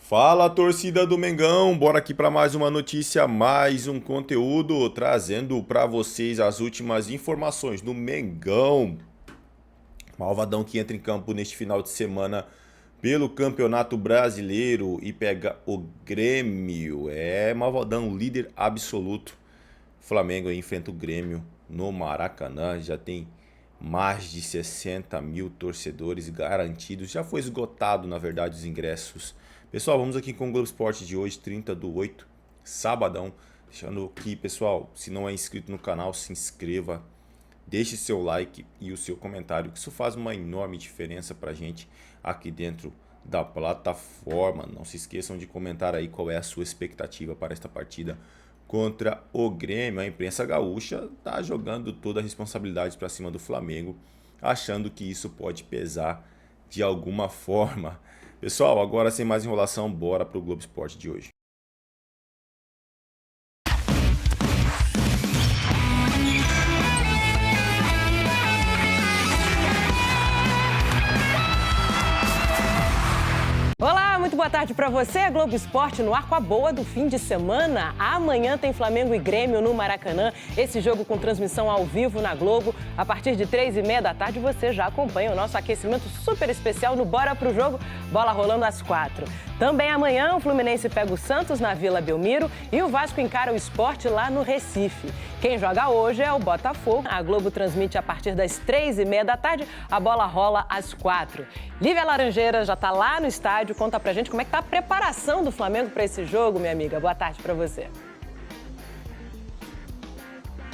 Fala, torcida do Mengão, bora aqui para mais uma notícia, mais um conteúdo, trazendo para vocês as últimas informações do Mengão. Malvadão que entra em campo neste final de semana pelo Campeonato Brasileiro e pega o Grêmio. Malvadão, líder absoluto. Flamengo aí enfrenta o Grêmio no Maracanã, já tem mais de 60 mil torcedores garantidos. Já foi esgotado, na verdade, os ingressos. Pessoal, vamos aqui com o Globo Esporte de hoje, 30/8, sabadão. Deixando aqui, pessoal, se não é inscrito no canal, se inscreva. Deixe seu like e o seu comentário, que isso faz uma enorme diferença pra gente aqui dentro da plataforma. Não se esqueçam de comentar aí qual é a sua expectativa para esta partida contra o Grêmio. A imprensa gaúcha tá jogando toda a responsabilidade para cima do Flamengo, achando que isso pode pesar de alguma forma. Pessoal, agora sem mais enrolação, bora pro Globo Esporte de hoje. Olá, muito boa tarde para você. Globo Esporte no ar com a boa do fim de semana. Amanhã tem Flamengo e Grêmio no Maracanã. Esse jogo com transmissão ao vivo na Globo. A partir de 3h30 da tarde você já acompanha o nosso aquecimento super especial no Bora Pro Jogo. Bola rolando às 4. Também amanhã o Fluminense pega o Santos na Vila Belmiro e o Vasco encara o Sport lá no Recife. Quem joga hoje é o Botafogo. A Globo transmite a partir das 3h30 da tarde. A bola rola às 4. Lívia Laranjeira já está lá no estádio. Conta pra gente como é que tá a preparação do Flamengo para esse jogo, minha amiga. Boa tarde para você.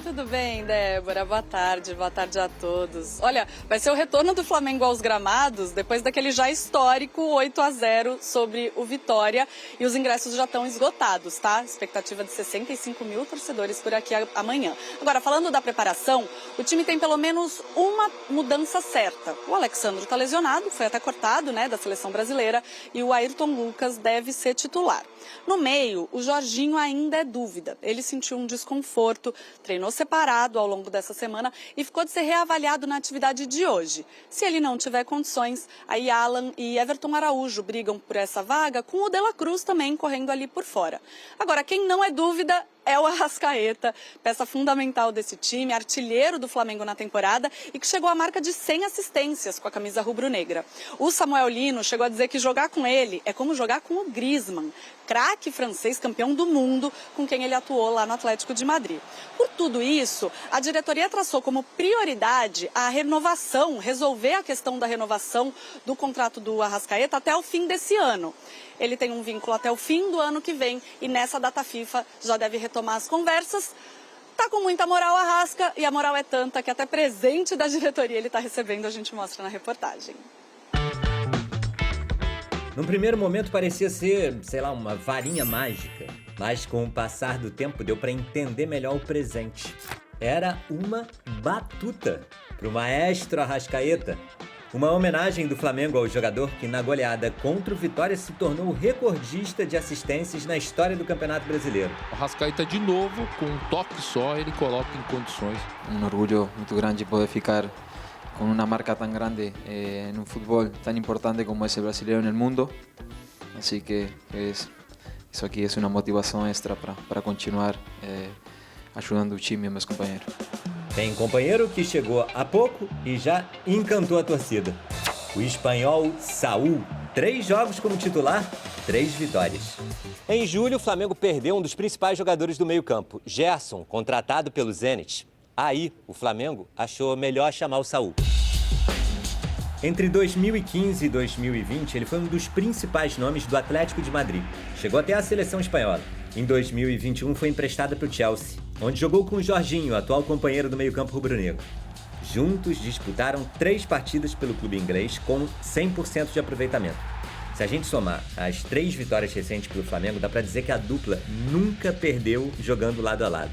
Tudo bem, Débora? Boa tarde a todos. Olha, vai ser o retorno do Flamengo aos gramados depois daquele já histórico 8-0 sobre o Vitória, e os ingressos já estão esgotados, tá? Expectativa de 65 mil torcedores por aqui amanhã. Agora, falando da preparação, o time tem pelo menos uma mudança certa. O Alexandro tá lesionado, foi até cortado, né, da seleção brasileira, e o Ayrton Lucas deve ser titular. No meio, o Jorginho ainda é dúvida. Ele sentiu um desconforto, treinou separado ao longo dessa semana e ficou de ser reavaliado na atividade de hoje. Se ele não tiver condições, aí Alan e Everton Araújo brigam por essa vaga, com o De La Cruz também correndo ali por fora. Agora, quem não é dúvida é o Arrascaeta, peça fundamental desse time, artilheiro do Flamengo na temporada e que chegou à marca de 100 assistências com a camisa rubro-negra. O Samuel Lino chegou a dizer que jogar com ele é como jogar com o Griezmann, craque francês, campeão do mundo, com quem ele atuou lá no Atlético de Madrid. Por tudo isso, a diretoria traçou como prioridade a renovação, resolver a questão da renovação do contrato do Arrascaeta até o fim desse ano. Ele tem um vínculo até o fim do ano que vem e nessa data FIFA já deve retomar as conversas. Tá com muita moral a Arrasca, e a moral é tanta que até presente da diretoria ele está recebendo, a gente mostra na reportagem. Num primeiro momento parecia ser, uma varinha mágica, mas com o passar do tempo deu para entender melhor o presente. Era uma batuta pro maestro Arrascaeta. Uma homenagem do Flamengo ao jogador que, na goleada contra o Vitória, se tornou recordista de assistências na história do Campeonato Brasileiro. O Arrascaeta, de novo, com um toque só, ele coloca em condições. Um orgulho muito grande poder ficar com uma marca tão grande em um futebol tão importante como esse brasileiro no mundo. Assim que isso aqui é uma motivação extra para continuar ajudando o time e meus companheiros. Tem companheiro que chegou há pouco e já encantou a torcida. O espanhol Saúl. 3 jogos como titular, 3 vitórias. Em julho, o Flamengo perdeu um dos principais jogadores do meio-campo, Gerson, contratado pelo Zenit. Aí, o Flamengo achou melhor chamar o Saúl. Entre 2015 e 2020, ele foi um dos principais nomes do Atlético de Madrid. Chegou até a seleção espanhola. Em 2021, foi emprestado para o Chelsea, onde jogou com o Jorginho, atual companheiro do meio-campo rubro-negro. Juntos disputaram 3 partidas pelo clube inglês com 100% de aproveitamento. Se a gente somar as 3 vitórias recentes pelo Flamengo, dá para dizer que a dupla nunca perdeu jogando lado a lado.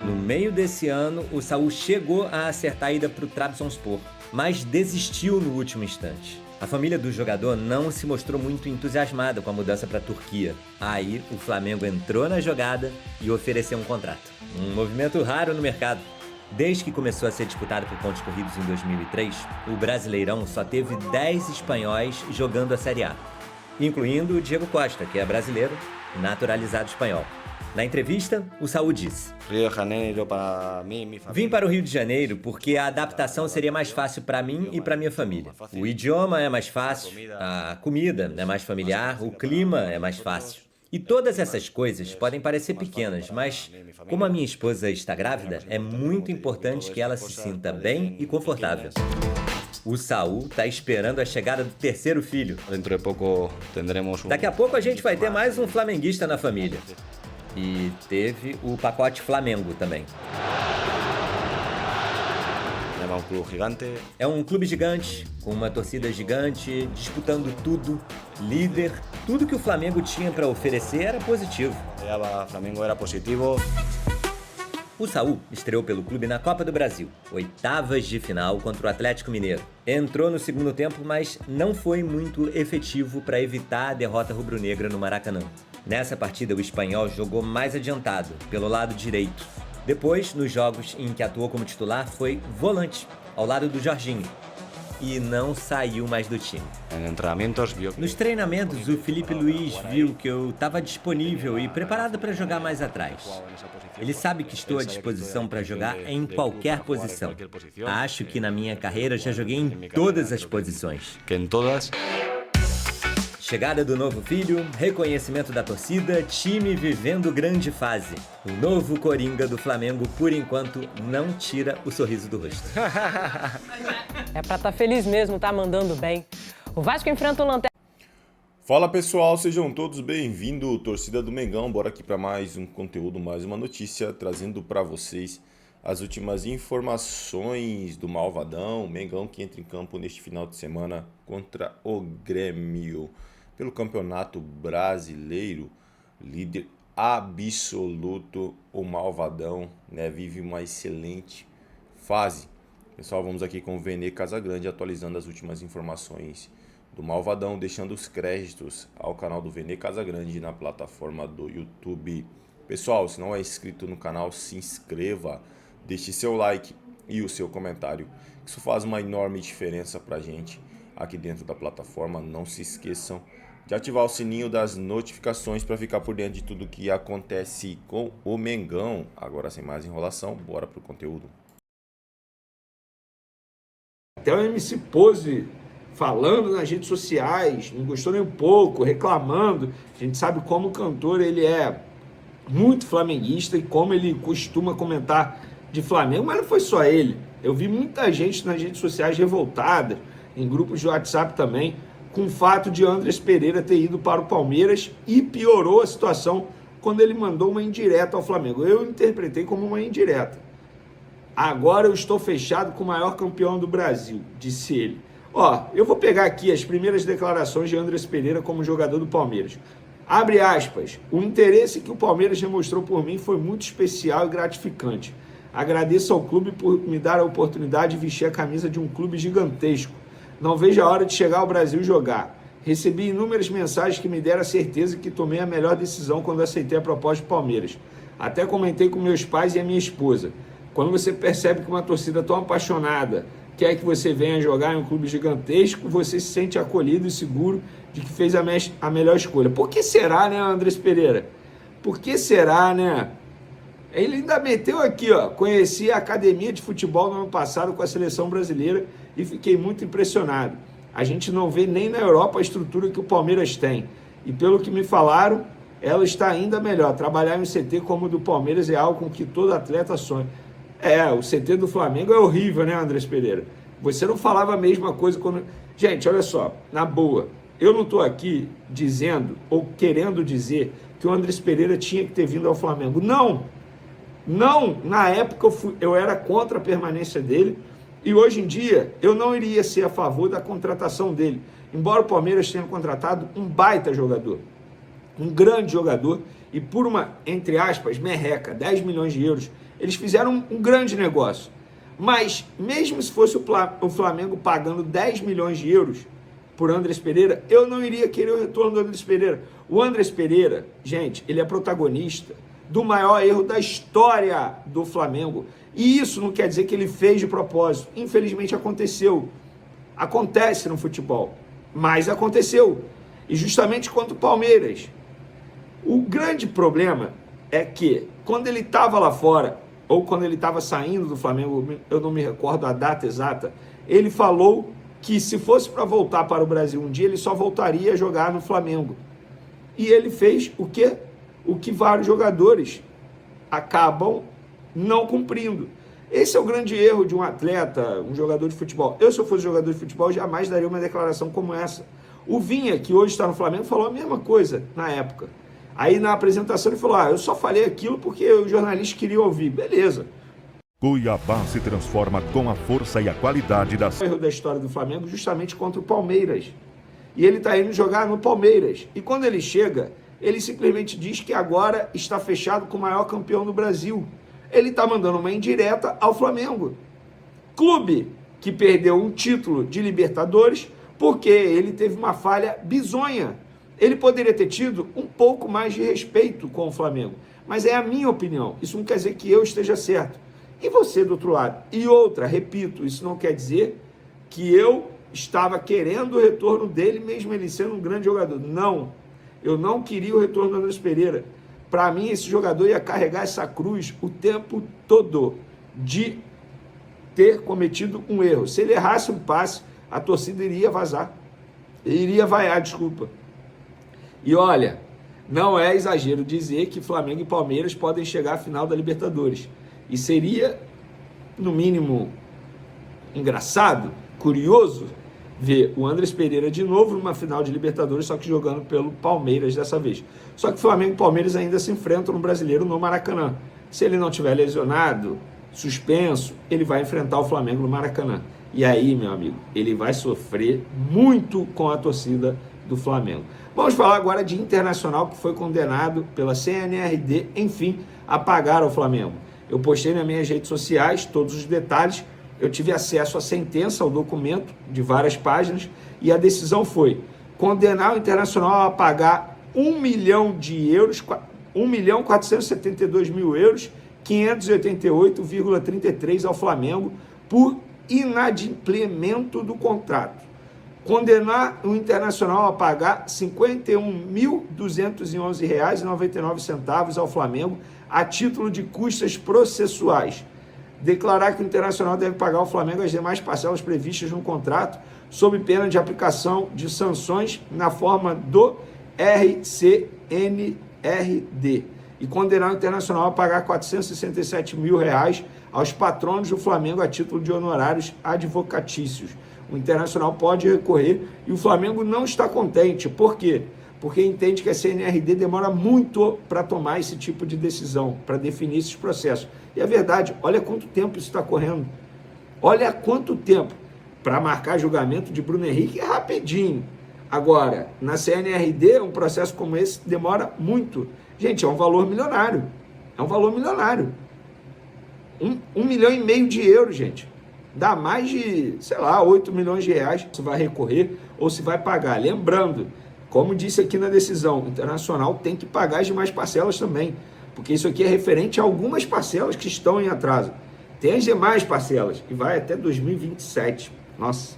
No meio desse ano, o Saúl chegou a acertar a ida para o Trabzonspor, mas desistiu no último instante. A família do jogador não se mostrou muito entusiasmada com a mudança para a Turquia. Aí, o Flamengo entrou na jogada e ofereceu um contrato. Um movimento raro no mercado. Desde que começou a ser disputado por pontos corridos em 2003, o Brasileirão só teve 10 espanhóis jogando a Série A. incluindo o Diego Costa, que é brasileiro, naturalizado espanhol. Na entrevista, o Saúl disse: Vim para o Rio de Janeiro porque a adaptação seria mais fácil para mim e para minha família. O idioma é mais fácil, a comida é mais familiar, o clima é mais fácil. E todas essas coisas podem parecer pequenas, mas como a minha esposa está grávida, é muito importante que ela se sinta bem e confortável. O Saúl está esperando a chegada do terceiro filho. Daqui a pouco a gente vai ter mais um flamenguista na família. E teve o pacote Flamengo também. É um clube gigante, com uma torcida gigante, disputando tudo, líder. Tudo que o Flamengo tinha para oferecer era positivo. O Saúl estreou pelo clube na Copa do Brasil, oitavas de final contra o Atlético Mineiro. Entrou no segundo tempo, mas não foi muito efetivo para evitar a derrota rubro-negra no Maracanã. Nessa partida, o espanhol jogou mais adiantado, pelo lado direito. Depois, nos jogos em que atuou como titular, foi volante, ao lado do Jorginho. E não saiu mais do time. Nos treinamentos, o Felipe Luiz viu que eu estava disponível e preparado para jogar mais atrás. Ele sabe que estou à disposição para jogar em qualquer posição. Acho que na minha carreira já joguei em todas as posições. Chegada do novo filho, reconhecimento da torcida, time vivendo grande fase. O novo Coringa do Flamengo, por enquanto, não tira o sorriso do rosto. É pra estar feliz mesmo, tá mandando bem. O Vasco enfrenta o Lanterna. Fala pessoal, sejam todos bem-vindos, torcida do Mengão. Bora aqui para mais um conteúdo, mais uma notícia, trazendo para vocês as últimas informações do Malvadão. Mengão que entra em campo neste final de semana contra o Grêmio. Pelo Campeonato Brasileiro, líder absoluto, o Malvadão, né, vive uma excelente fase. Pessoal, vamos aqui com o Vene Casagrande atualizando as últimas informações do Malvadão, deixando os créditos ao canal do Vene Casagrande na plataforma do YouTube. Pessoal, se não é inscrito no canal, se inscreva, deixe seu like e o seu comentário. Isso faz uma enorme diferença pra gente aqui dentro da plataforma. Não se esqueçam de ativar o sininho das notificações para ficar por dentro de tudo que acontece com o Mengão. Agora, sem mais enrolação, bora pro conteúdo. Até o MC Pose falando nas redes sociais, não gostou nem um pouco, reclamando. A gente sabe como o cantor ele é muito flamenguista e como ele costuma comentar de Flamengo, mas não foi só ele. Eu vi muita gente nas redes sociais revoltada, em grupos de WhatsApp também, com o fato de Andrés Pereira ter ido para o Palmeiras e piorou a situação quando ele mandou uma indireta ao Flamengo. Eu interpretei como uma indireta. Agora eu estou fechado com o maior campeão do Brasil, disse ele. Ó, eu vou pegar aqui as primeiras declarações de Andrés Pereira como jogador do Palmeiras. Abre aspas, o interesse que o Palmeiras demonstrou por mim foi muito especial e gratificante. Agradeço ao clube por me dar a oportunidade de vestir a camisa de um clube gigantesco. Não vejo a hora de chegar ao Brasil e jogar. Recebi inúmeras mensagens que me deram a certeza que tomei a melhor decisão quando aceitei a proposta do Palmeiras. Até comentei com meus pais e a minha esposa. Quando você percebe que uma torcida tão apaixonada quer que você venha jogar em um clube gigantesco, você se sente acolhido e seguro de que fez a melhor escolha. Por que será, né, Andrés Pereira? Por que será, né? Ele ainda meteu aqui, ó, conheci a academia de futebol no ano passado com a seleção brasileira e fiquei muito impressionado. A gente não vê nem na Europa a estrutura que o Palmeiras tem. E pelo que me falaram, ela está ainda melhor. Trabalhar em um CT como o do Palmeiras é algo com que todo atleta sonha. O CT do Flamengo é horrível, né, Andrés Pereira? Você não falava a mesma coisa quando... Gente, olha só, na boa, eu não estou aqui dizendo ou querendo dizer que o Andrés Pereira tinha que ter vindo ao Flamengo. Não, na época eu era contra a permanência dele e hoje em dia eu não iria ser a favor da contratação dele. Embora o Palmeiras tenha contratado um baita jogador, um grande jogador e por uma, entre aspas, merreca, 10 milhões de euros, eles fizeram um grande negócio. Mas mesmo se fosse o Flamengo pagando 10 milhões de euros por Andrés Pereira, eu não iria querer o retorno do Andrés Pereira. O Andrés Pereira, gente, ele é protagonista do maior erro da história do Flamengo. E isso não quer dizer que ele fez de propósito. Infelizmente aconteceu. Acontece no futebol, mas aconteceu. E justamente contra o Palmeiras. O grande problema é que quando ele estava lá fora, ou quando ele estava saindo do Flamengo, eu não me recordo a data exata, ele falou que se fosse para voltar para o Brasil um dia, ele só voltaria a jogar no Flamengo. E ele fez o quê? O que vários jogadores acabam não cumprindo. Esse é o grande erro de um atleta, um jogador de futebol. Eu, se eu fosse jogador de futebol, jamais daria uma declaração como essa. O Vinha, que hoje está no Flamengo, falou a mesma coisa na época. Aí na apresentação ele falou, eu só falei aquilo porque os jornalistas queriam ouvir. Beleza. Cuiabá se transforma com a força e a qualidade das... O erro da história do Flamengo justamente contra o Palmeiras. E ele está indo jogar no Palmeiras. E quando ele chega, ele simplesmente diz que agora está fechado com o maior campeão do Brasil. Ele está mandando uma indireta ao Flamengo. Clube que perdeu um título de Libertadores porque ele teve uma falha bizonha. Ele poderia ter tido um pouco mais de respeito com o Flamengo. Mas é a minha opinião. Isso não quer dizer que eu esteja certo. E você do outro lado? E outra, repito, isso não quer dizer que eu estava querendo o retorno dele, mesmo ele sendo um grande jogador. Não. Eu não queria o retorno do Andrés Pereira. Para mim, esse jogador ia carregar essa cruz o tempo todo de ter cometido um erro. Se ele errasse um passe, a torcida iria vazar. Iria vaiar, desculpa. E olha, não é exagero dizer que Flamengo e Palmeiras podem chegar à final da Libertadores. E seria, no mínimo, engraçado, curioso, ver o Andrés Pereira de novo numa final de Libertadores, só que jogando pelo Palmeiras dessa vez. Só que Flamengo e Palmeiras ainda se enfrentam no Brasileiro no Maracanã. Se ele não tiver lesionado, suspenso, ele vai enfrentar o Flamengo no Maracanã. E aí, meu amigo, ele vai sofrer muito com a torcida do Flamengo. Vamos falar agora de Internacional, que foi condenado pela CNRD, enfim, a pagar ao Flamengo. Eu postei nas minhas redes sociais todos os detalhes, eu tive acesso à sentença, ao documento de várias páginas, e a decisão foi condenar o Internacional a pagar 1 milhão de euros, 1.472.000 euros, 588,33 ao Flamengo por inadimplemento do contrato. Condenar o Internacional a pagar R$ 51.211,99 ao Flamengo a título de custas processuais. Declarar que o Internacional deve pagar ao Flamengo as demais parcelas previstas no contrato, sob pena de aplicação de sanções na forma do RCNRD. E condenar o Internacional a pagar R$ 467 mil aos patronos do Flamengo a título de honorários advocatícios. O Internacional pode recorrer e o Flamengo não está contente. Por quê? Porque entende que a CNRD demora muito para tomar esse tipo de decisão, para definir esses processos. E é verdade, olha quanto tempo isso está correndo. Olha quanto tempo. Para marcar julgamento de Bruno Henrique é rapidinho. Agora, na CNRD, um processo como esse demora muito. Gente, é um valor milionário. É um valor milionário. 1,5 milhão de euros, gente. Dá mais de, 8 milhões de reais. Se vai recorrer ou se vai pagar. Lembrando, como disse aqui na decisão, o Internacional tem que pagar as demais parcelas também. Porque isso aqui é referente a algumas parcelas que estão em atraso. Tem as demais parcelas, que vai até 2027. Nossa,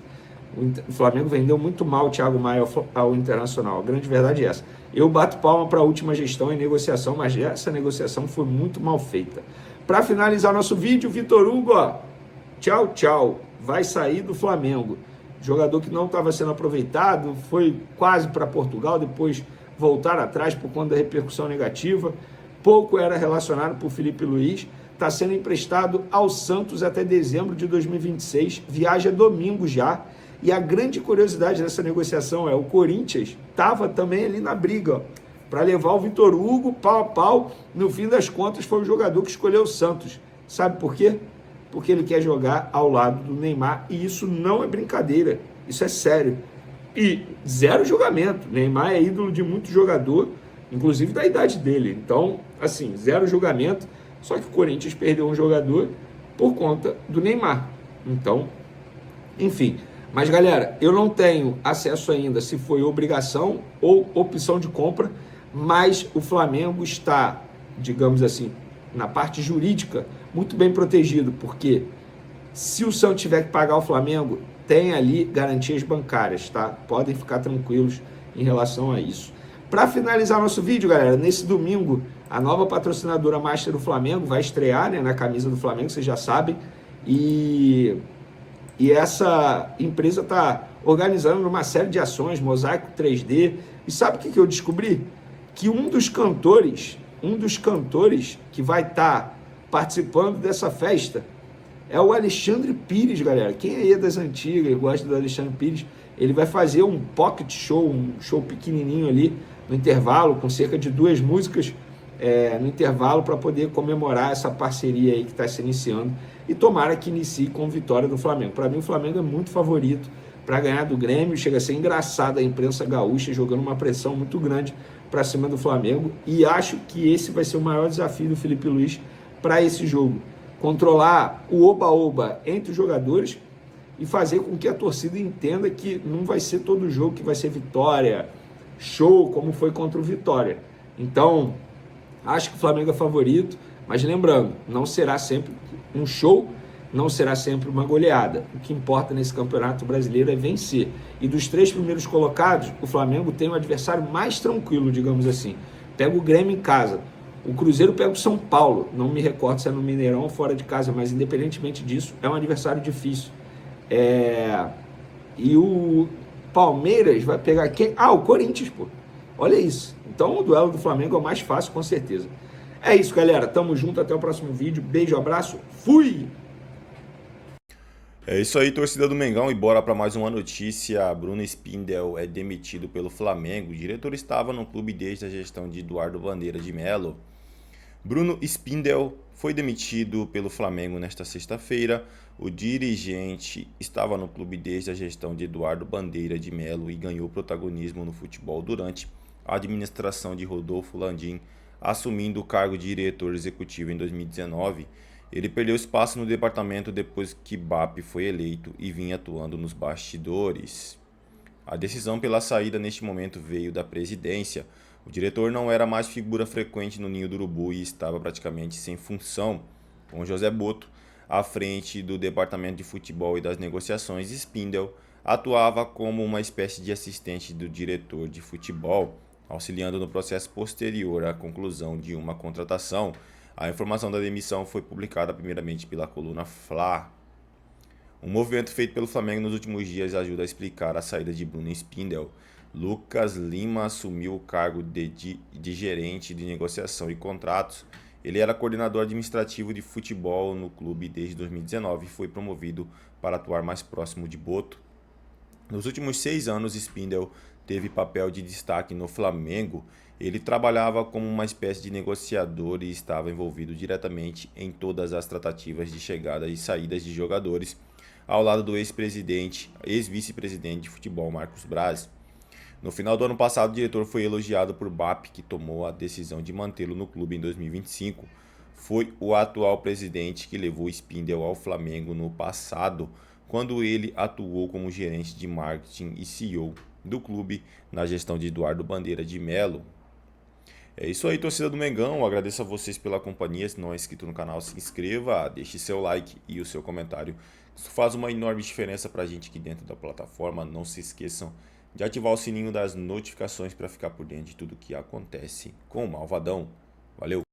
o Flamengo vendeu muito mal o Thiago Maia ao Internacional. A grande verdade é essa. Eu bato palma para a última gestão em negociação, mas essa negociação foi muito mal feita. Para finalizar nosso vídeo, Vitor Hugo, tchau, tchau, vai sair do Flamengo. Jogador que não estava sendo aproveitado, foi quase para Portugal, depois voltar atrás por conta da repercussão negativa. Pouco era relacionado por Felipe Luiz. Está sendo emprestado ao Santos até dezembro de 2026. Viaja domingo já. E a grande curiosidade dessa negociação é o Corinthians estava também ali na briga para levar o Vitor Hugo pau a pau. No fim das contas, foi o jogador que escolheu o Santos. Sabe por quê? Porque ele quer jogar ao lado do Neymar. E isso não é brincadeira. Isso é sério. E zero julgamento. Neymar é ídolo de muito jogador, inclusive da idade dele. Então, assim, zero julgamento. Só que o Corinthians perdeu um jogador por conta do Neymar. Então, enfim. Mas, galera, eu não tenho acesso ainda se foi obrigação ou opção de compra, mas o Flamengo está, digamos assim, na parte jurídica, muito bem protegido, porque se o Santos tiver que pagar o Flamengo, tem ali garantias bancárias, tá? Podem ficar tranquilos em relação a isso. Para finalizar nosso vídeo, galera, nesse domingo, a nova patrocinadora Master do Flamengo vai estrear, né, na camisa do Flamengo, vocês já sabem, e essa empresa está organizando uma série de ações, mosaico 3D, e sabe o que eu descobri? Que um dos cantores que vai estar participando dessa festa é o Alexandre Pires, galera. Quem aí é das antigas, gosta do Alexandre Pires, ele vai fazer um pocket show, um show pequenininho ali no intervalo, com cerca de 2 músicas no intervalo, para poder comemorar essa parceria aí que está se iniciando, e tomara que inicie com vitória do Flamengo. Para mim o Flamengo é muito favorito para ganhar do Grêmio. Chega a ser engraçado a imprensa gaúcha jogando uma pressão muito grande para cima do Flamengo, e acho que esse vai ser o maior desafio do Felipe Luiz para esse jogo: controlar o oba-oba entre os jogadores e fazer com que a torcida entenda que não vai ser todo jogo que vai ser vitória, show, como foi contra o Vitória. Então, acho que o Flamengo é favorito, mas lembrando, não será sempre um show, não será sempre uma goleada. O que importa nesse Campeonato Brasileiro é vencer. E dos 3 primeiros colocados, o Flamengo tem um adversário mais tranquilo, digamos assim. Pega o Grêmio em casa. O Cruzeiro pega o São Paulo. Não me recordo se é no Mineirão ou fora de casa, mas independentemente disso, é um adversário difícil. E o Palmeiras vai pegar quem? O Corinthians, pô. Olha isso. Então o duelo do Flamengo é o mais fácil, com certeza. É isso, galera. Tamo junto. Até o próximo vídeo. Beijo, abraço. Fui! É isso aí, torcida do Mengão, e bora para mais uma notícia. Bruno Spindel é demitido pelo Flamengo. O diretor estava no clube desde a gestão de Eduardo Bandeira de Melo. Bruno Spindel foi demitido pelo Flamengo nesta sexta-feira. O dirigente estava no clube desde a gestão de Eduardo Bandeira de Melo e ganhou protagonismo no futebol durante a administração de Rodolfo Landim, assumindo o cargo de diretor executivo em 2019. Ele perdeu espaço no departamento depois que BAP foi eleito e vinha atuando nos bastidores. A decisão pela saída neste momento veio da presidência. O diretor não era mais figura frequente no Ninho do Urubu e estava praticamente sem função. Com José Boto à frente do departamento de futebol e das negociações, Spindel atuava como uma espécie de assistente do diretor de futebol, auxiliando no processo posterior à conclusão de uma contratação. A informação da demissão foi publicada primeiramente pela coluna Fla. Um movimento feito pelo Flamengo nos últimos dias ajuda a explicar a saída de Bruno Spindel. Lucas Lima assumiu o cargo de gerente de negociação e contratos. Ele era coordenador administrativo de futebol no clube desde 2019 e foi promovido para atuar mais próximo de Boto. Nos últimos 6 anos, Spindel teve papel de destaque no Flamengo. Ele trabalhava como uma espécie de negociador e estava envolvido diretamente em todas as tratativas de chegada e saídas de jogadores, ao lado do ex-vice-presidente de futebol Marcos Braz. No final do ano passado, o diretor foi elogiado por BAP, que tomou a decisão de mantê-lo no clube em 2025. Foi o atual presidente que levou Spindel ao Flamengo no passado, quando ele atuou como gerente de marketing e CEO do clube na gestão de Eduardo Bandeira de Melo. É isso aí, torcida do Mengão. Eu agradeço a vocês pela companhia. Se não é inscrito no canal, se inscreva, deixe seu like e o seu comentário. Isso faz uma enorme diferença para a gente aqui dentro da plataforma. Não se esqueçam de ativar o sininho das notificações para ficar por dentro de tudo que acontece com o Malvadão. Valeu!